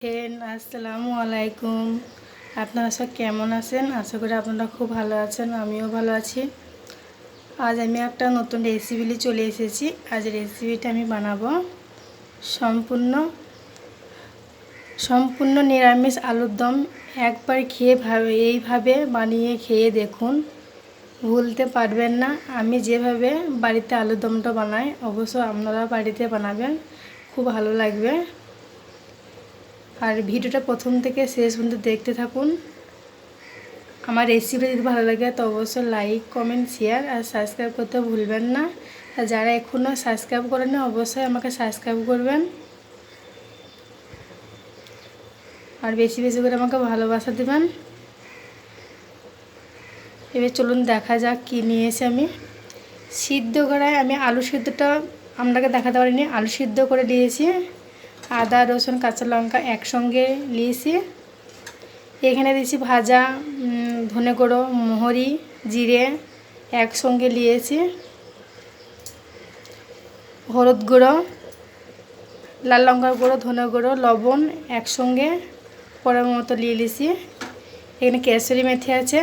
আসসালামু আলাইকুম। আপনারা সব কেমন আছেন? আশা করি আপনারা খুব ভালো আছেন, আমিও ভালো আছি। আজ আমি একটা নতুন রেসিপি নিয়ে চলে এসেছি। আজ রেসিপিটা আমি বানাবো সম্পূর্ণ সম্পূর্ণ নিরামিষ আলুর দম। একবার খেয়ে এইভাবে বানিয়ে খেয়ে দেখুন, ভুলতে পারবেন না। আমি যেভাবে বাড়িতে আলুর দমটা বানাই, অবশ্য আপনারা বাড়িতে বানাবেন, খুব ভালো লাগবে। আর ভিডিওটা প্রথম থেকে শেষ পর্যন্ত দেখতে থাকুন। আমার রেসিপি যদি ভালো লাগে তো অবশ্যই লাইক, কমেন্ট, শেয়ার আর সাবস্ক্রাইব করতে ভুলবেন না। আর যারা এখনও সাবস্ক্রাইব করেন অবশ্যই আমাকে সাবস্ক্রাইব করবেন, আর বেশি বেশি করে আমাকে ভালোবাসা দেবেন। এবার চলুন দেখা যাক কী নিয়েছি আমি। সিদ্ধ করায় আমি আলু সিদ্ধটা আপনাকে দেখাতে পারিনি, আলু সিদ্ধ করে দিয়েছি। আদা, রসুন, কাঁচা লঙ্কা একসঙ্গে নিয়েছি। এখানে দিয়েছি ভাজা ধনে গুঁড়ো, মহরি, জিরে একসঙ্গে নিয়েছি। হলুদ গুঁড়ো, লাল লঙ্কার গুঁড়ো, ধনে গুঁড়ো, লবণ একসঙ্গে পরিমাণ মতো নিয়ে নিয়েছি। এখানে কেশরি মেথি আছে,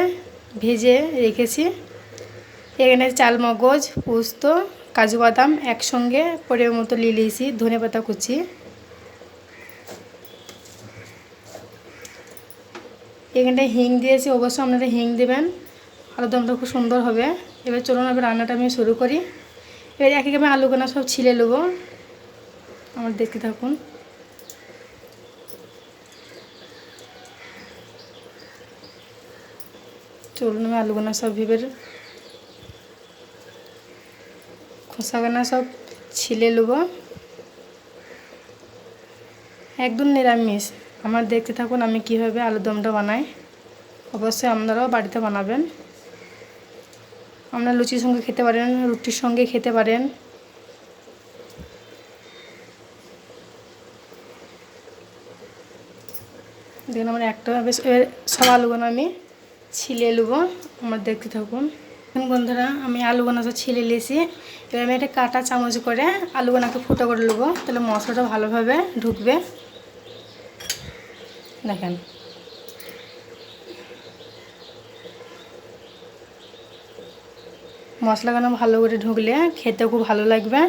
ভেজে রেখেছি। এখানে চালমগজ, পোস্ত, কাজু বাদাম একসঙ্গে পরিমাণ মতো নিয়ে নিয়েছি। ধনে পাতা কুচি, এখানটা হিং দিয়েছি, অবশ্যই আপনারা হিং দেবেন, আলুর দমটা খুব সুন্দর হবে। এবার চলুন এবার রান্নাটা আমি শুরু করি। এবার এক একে আমি আলুগুলো সব ছিলে নেব, আমার দেখতে থাকুন। চলুন আমি আলুগুলো সব ভেবে খোসাগুলো সব ছিলে নেব। একদম নিরামিষ, আমার দেখতে থাকুন আমি কীভাবে আলুর দমটা বানাই। অবশ্যই আপনারাও বাড়িতে বানাবেন। আপনারা লুচির সঙ্গে খেতে পারেন, রুটির সঙ্গে খেতে পারেন। দেখুন আমার একটা বেশ, এবার সব আলুগুলো আমি ছিলে নেব, আমার দেখতে থাকুন। বন্ধুরা আমি আলুগুলো সব ছিলে নিয়েছি। এবার আমি একটা কাঁটা চামচ করে আলুগুলোকে ফুটো করে নেব, তাহলে মশলাটা ভালোভাবে ঢুকবে। দেখেন মশলাগুলো ভালো করে ঢুকলে খেতে খুব ভালো লাগবে।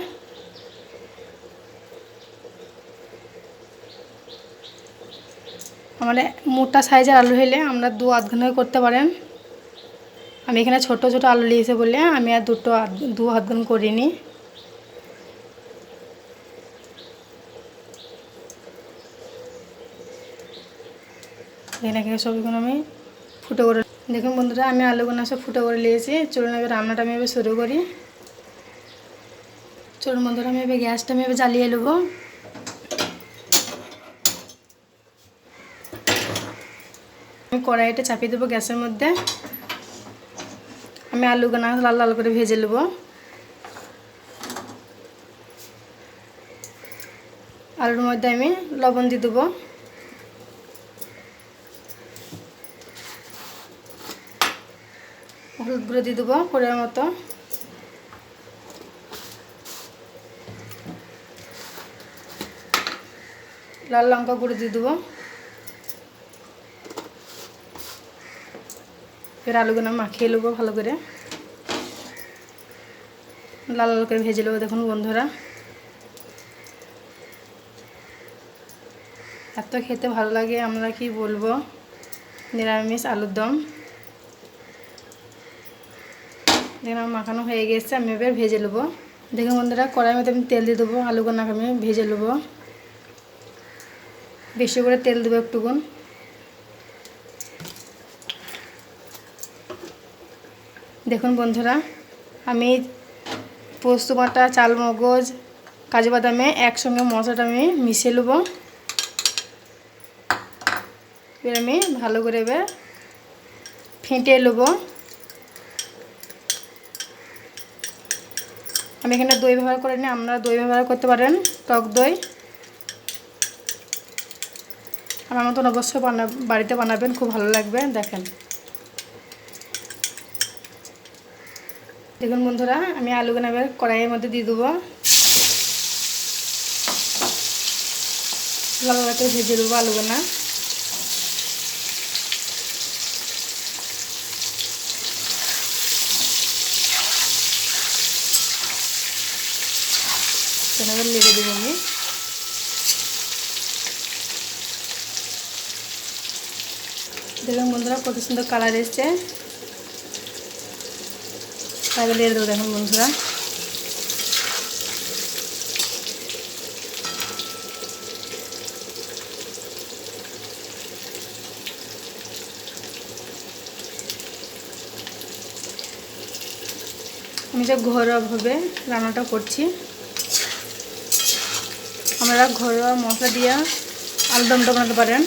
মানে মোটা সাইজের আলু হলে আমরা দু আধ ঘন্টা করতে পারেন। আমি এখানে ছোট ছোট আলু নিয়েছি বলে আমি আর দু আধ ঘন্টা করিনি। এখানে সবগুলো আমি ফুটো করে, দেখুন বন্ধুরা আমি আলুগুলো সব ফুটো করে নিয়েছি। চলুন এবার রান্নাটা আমি এবার শুরু করি। চলুন বন্ধুরা আমি এবার গ্যাসটা আমি এবার জ্বালিয়ে নেবো। আমি কড়াইটা চাপিয়ে দেবো গ্যাসের মধ্যে। আমি আলুগুলো লাল লাল করে ভেজে নেব। আলুর মধ্যে আমি লবণ দিয়ে দেবো, হলুদ গুঁড়ো দিয়ে দেবো পরিমাণ মতো, লাল লঙ্কা গুঁড়ো দিয়ে দেবো। এবার আলুগুলো মাখিয়ে নেবো ভালো করে, লাল লাল করে ভেজে নেবো। দেখুন বন্ধুরা এত খেতে ভালো লাগে, আমরা কি বলবো, নিরামিষ আলুর দম। দেখুন আমার মাখানো হয়ে গেছে, আমি এবার ভেজে নেবো। দেখুন বন্ধুরা কড়াইয়ের মধ্যে আমি তেল দিয়ে দেবো, আলুগুলো আমি ভেজে নেবো। বেশি করে তেল দেবো একটুকুন। দেখুন বন্ধুরা আমি পোস্ত বাটা, চালমগজ, কাজু বাদামে একসঙ্গে মশলাটা আমি মিশিয়ে নেবো। এবার আমি ভালো করে এবার ফেটে নেবো। আমি এখানে দই ব্যবহার করে নিই, আপনারা দই ব্যবহার করতে পারেন, টক দই। আমার মতন অবশ্যই বাড়িতে বানাবেন, খুব ভালো লাগবে। দেখেন দেখুন বন্ধুরা আমি আলুগুলো এবার কড়াইয়ের মধ্যে দিয়ে দেবো। লাল লাল করে ভেজে দেবো আলুগুলো। এবার লেগে দেবো আমি। দেখুন বন্ধুরা কত সুন্দর কালার এসছে। তাহলে লেগে দেবো দেখুন বন্ধুরা। আমি যে ঘরোয়াভাবে রান্নাটা করছি, আপনারা ঘরোয়া মশলা দিয়ে আলুদমটা বানাতে পারেন।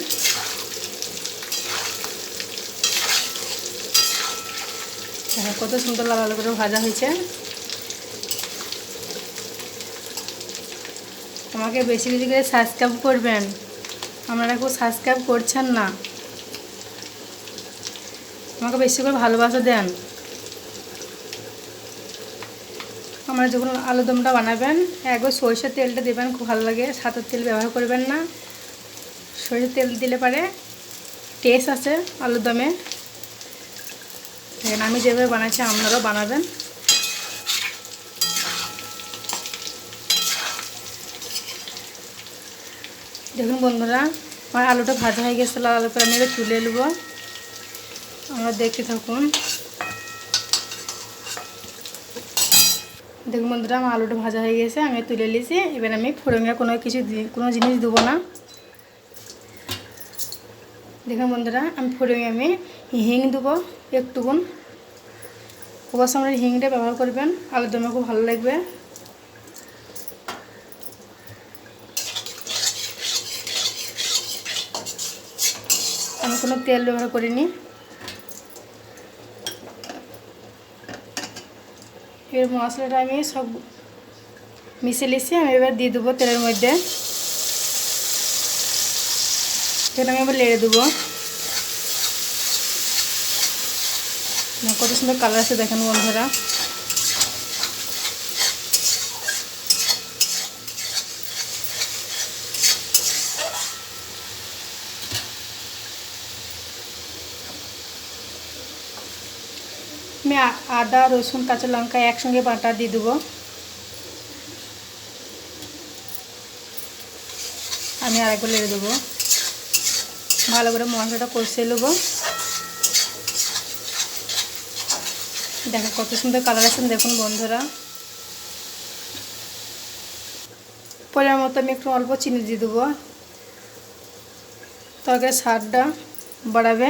কত সুন্দর লাল লাল করে ভাজা হয়েছে। আমাকে বেশি বেশি করে সাবস্ক্রাইব করবেন, আপনারা কেউ সাবস্ক্রাইব করছেন না। আমাকে বেশি করে ভালোবাসা দেন। আমরা যখন আলুদমটা বানাবেন একবার সরষের তেলটা দেবেন, খুব ভালো লাগে। সাদা তেল ব্যবহার করবেন না, সরষের তেল দিলে পারে টেস্ট আছে আলুদমে। দেখেন আমি যেভাবে বানাচ্ছি আপনারাও বানাবেন। দেখুন বন্ধুরা আমার আলুটা ভাজা হয়ে গেছে লাল করে, আমি এবার তুলে নেব। আমরা দেখতে থাকুন। দেখুন বন্ধুরা আমার আলুটা ভাজা হয়ে গেছে, আমি তুলে নিয়েছি। এবার আমি ফোড়নে কোনো জিনিস দেবো না। দেখুন বন্ধুরা আমি ফোড়নে আমি হিং দেবো একটুকুন। অবশ্যই আমরা হিংটা ব্যবহার করবেন, আলুদমে খুব ভালো লাগবে। আমি কোনো তেল ব্যবহার করিনি। এর মশলাটা আমি সব মিশিয়ে নিয়েছি, আমি এবার দিয়ে দেবো তেলের মধ্যে। সেটা আমি এবার লেড়ে দেবো। কত সুন্দর কালার আছে দেখেন বন্ধুরা। আমি আদা রসুন কাঁচা লঙ্কা একসঙ্গে বাটা দিয়ে দেবো। আমি আরেকবার লেড়ে দেবো, ভালো করে মশলাটা কষিয়ে নেবো। দেখো কত সুন্দর কালার আছে দেখুন বন্ধুরা। পরিমাণ মতো আমি একটু অল্প চিনি দিয়ে দেবো, তরকারির স্বাদটা বাড়াবে।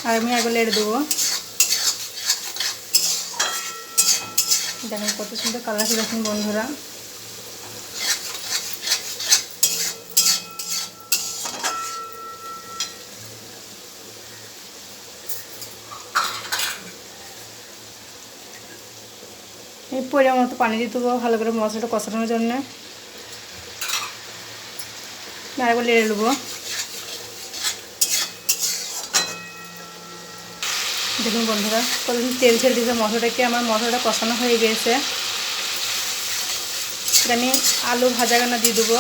আর আমি একবার লেড়ে দেবো। দেখুন কত সুন্দর কালার আছে দেখুন বন্ধুরা। এই পরিমাণ মতো পানি দিয়ে দেবো ভালো করে মশলাটা কষানোর জন্য। আরেকবার লেড়ে নেবো। দেখুন বন্ধুরা কতদিন তেল ছেড়ে দিয়েছে মশলাটাকে। আমার মশলাটা কষানো হয়ে গেছে। আমি আলু ভাজাগানা দিয়ে দেবো।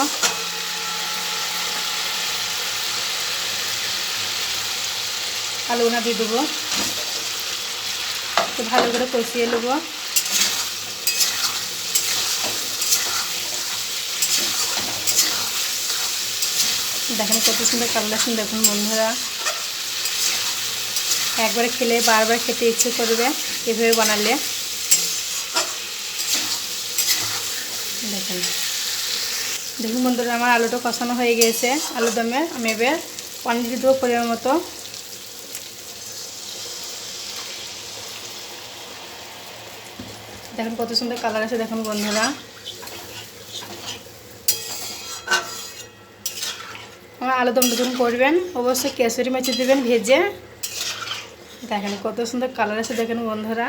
আলুগুনা দিয়ে দেবো, তো ভালো করে কষিয়ে নেবো। দেখেন কত সুন্দর কালার আসছে দেখুন বন্ধুরা। একবারে খেলে বারবার খেতে ইচ্ছে করবে এভাবে বানালে। দেখেন দেখুন বন্ধুরা আমার আলুটা কষানো হয়ে গেছে আলুদমে। আমি এবার পানি দিয়ে দেবো পরিমাণ মতো। দেখুন কত সুন্দর কালার আছে দেখুন বন্ধুরা। আমার আলুদমটা যখন করবেন অবশ্যই কেশরি মেথি দেবেন ভেজে। দেখেন কত সুন্দর কালার আছে দেখেন বন্ধুরা।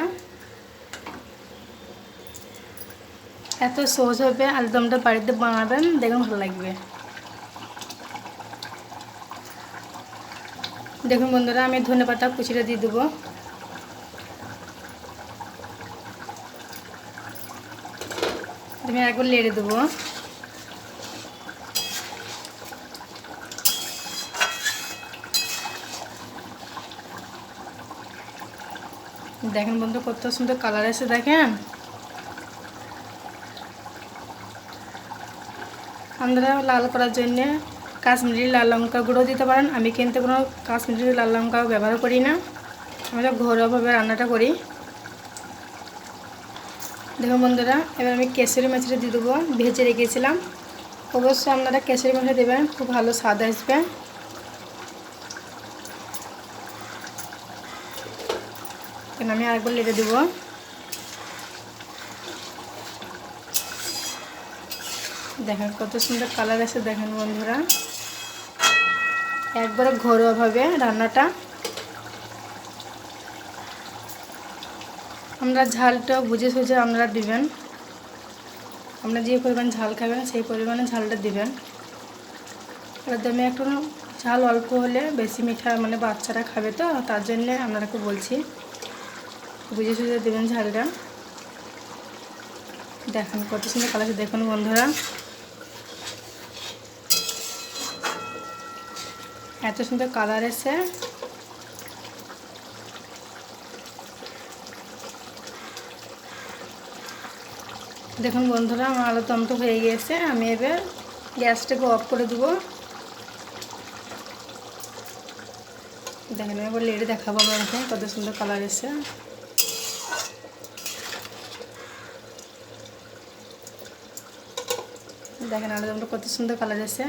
এত সহজ হবে আলুদমটা বাড়িতে বানাবেন, দেখুন ভালো লাগবে। দেখুন বন্ধুরা আমি ধনেপাতা কুচিটা দিয়ে দেবো। আমি একবার লেড়ে দেবো। দেখেন বন্ধু কত সুন্দর কালার এসে, দেখেন। আপনারা লাল করার জন্যে কাশ্মীরি লাল লঙ্কা গুঁড়ো দিতে পারেন। আমি কিন্তু কোনো কাশ্মীরি লাল লঙ্কা ব্যবহার করি না, আমরা ঘরোয়াভাবে রান্নাটা করি। দেখুন বন্ধুরা, এবার আমি কেশরি মাছটা দিয়ে দেবো, ভেজে রেখেছিলাম। অবশ্যই আপনারা কেশরি মাছটা দেবেন, খুব ভালো স্বাদ আসবে। এখানে আমি আরেকবার লেড়ে দেবো। দেখেন কত সুন্দর কালার আছে, দেখেন বন্ধুরা। একবারে ঘরোয়াভাবে রান্নাটা। আমরা ঝালটা বুঝে সুঝে আপনারা দিবেন, আপনারা যে পরিমাণ ঝাল খাবেন সেই পরিমাণে ঝালটা দিবেন। একদমই একটু ঝাল অল্প হলে বেশি মিঠা, মানে বাচ্চারা খাবে তো, তার জন্যে আপনারাকে বলছি বুঝে সুঝে দেবেন ঝালটা। দেখেন কত সুন্দর কালার, দেখুন বন্ধুরা, এত সুন্দর কালার এসে। দেখুন বন্ধুরা, আমার আলুর দমটা হয়ে গিয়েছে। আমি এবার গ্যাসটাকে অফ করে দেবো। দেখেন এবার লেড়ে দেখাবো আপনাকে কত সুন্দর কালার এসে। দেখেন আলুর দমটা কত সুন্দর কালার এসে।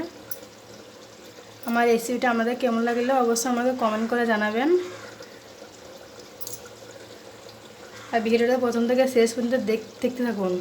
আমার রেসিপিটা আমাদের কেমন লাগলো অবশ্যই আমাকে কমেন্ট করে জানাবেন। আর ভিডিওটা প্রথম থেকে শেষ পর্যন্ত দেখতে থাকুন।